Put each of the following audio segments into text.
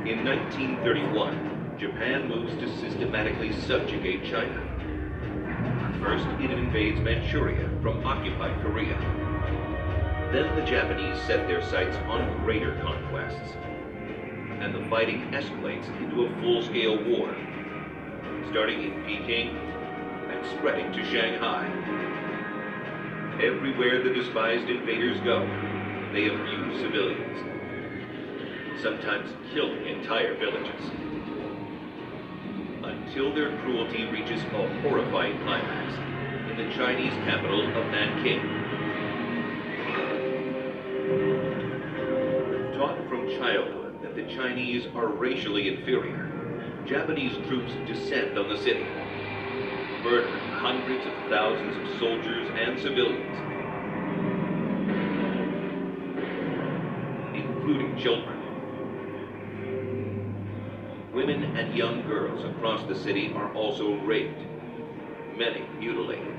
In 1931, Japan moves to systematically subjugate China. First, it invades Manchuria from occupied Korea. Then the Japanese set their sights on greater conquests. And the fighting escalates into a full-scale war, starting in Peking and spreading to Shanghai. Everywhere the despised invaders go, they abuse civilians, sometimes killing entire villages, until their cruelty reaches a horrifying climax in the Chinese capital of Nanking. Taught from childhood that the Chinese are racially inferior, Japanese troops descend on the city, murdering hundreds of thousands of soldiers and civilians, including children. Women and young girls across the city are also raped, many mutilated.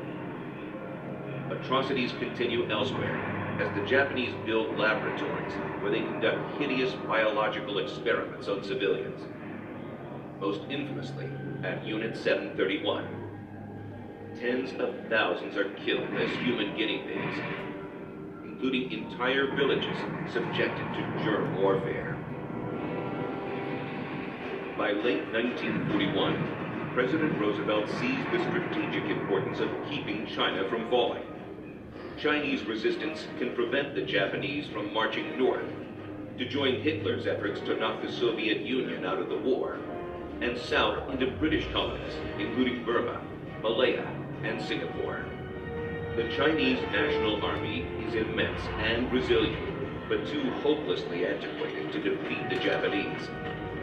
Atrocities continue elsewhere as the Japanese build laboratories where they conduct hideous biological experiments on civilians. Most infamously at Unit 731. Tens of thousands are killed as human guinea pigs, including entire villages subjected to germ warfare. By late 1941, President Roosevelt sees the strategic importance of keeping China from falling. Chinese resistance can prevent the Japanese from marching north to join Hitler's efforts to knock the Soviet Union out of the war, and south into British colonies, including Burma, Malaya, and Singapore. The Chinese National Army is immense and resilient, but too hopelessly antiquated to defeat the Japanese.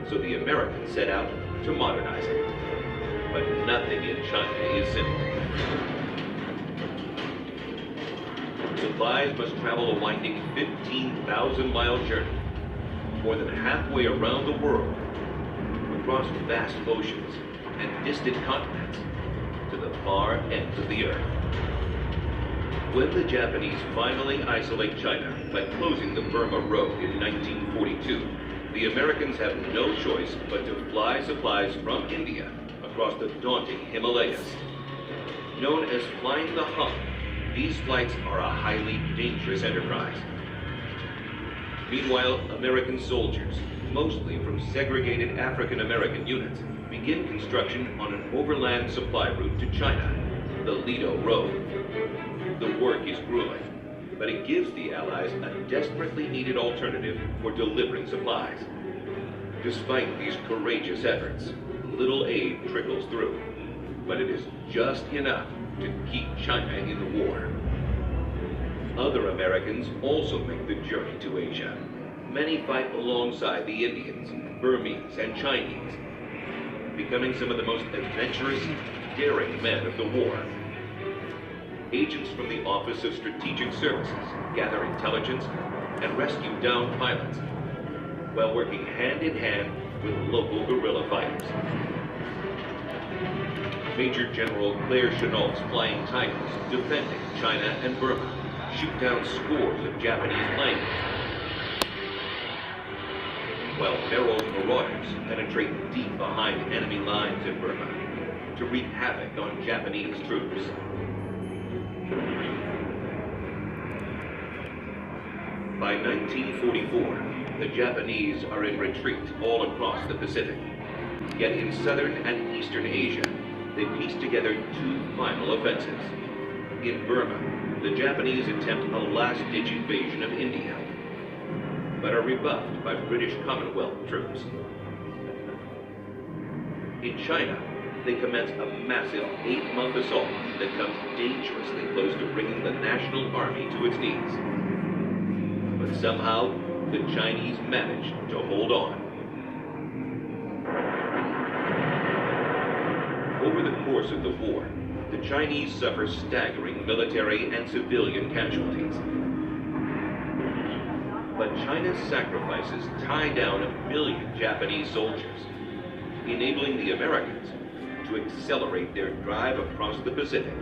So the Americans set out to modernize it. But nothing in China is simple. Supplies must travel a winding 15,000-mile journey, more than halfway around the world, across vast oceans and distant continents to the far ends of the earth. When the Japanese finally isolate China by closing the Burma Road in 1942, the Americans have no choice but to fly supplies from India across the daunting Himalayas. Known as flying the hump, these flights are a highly dangerous enterprise. Meanwhile, American soldiers, mostly from segregated African American units, begin construction on an overland supply route to China, the Lido Road. The work is grueling, but it gives the Allies a desperately needed alternative for delivering supplies. Despite these courageous efforts, little aid trickles through, but it is just enough to keep China in the war. Other Americans also make the journey to Asia. Many fight alongside the Indians, Burmese, and Chinese, becoming some of the most adventurous, daring men of the war. Agents from the Office of Strategic Services gather intelligence and rescue downed pilots, while working hand in hand with local guerrilla fighters. Major General Claire Chennault's Flying Tigers, defending China and Burma, shoot down scores of Japanese planes, while Merrill's marauders penetrate deep behind enemy lines in Burma to wreak havoc on Japanese troops. By 1944, the Japanese are in retreat all across the Pacific. Yet in southern and eastern Asia, they piece together two final offensives. In Burma, the Japanese attempt a last-ditch invasion of India, but are rebuffed by British Commonwealth troops. In China, they commence a massive 8-month assault that comes dangerously close to bringing the National Army to its knees. But somehow, the Chinese manage to hold on. Over the course of the war, the Chinese suffer staggering military and civilian casualties. But China's sacrifices tie down 1 million Japanese soldiers, enabling the Americans to accelerate their drive across the Pacific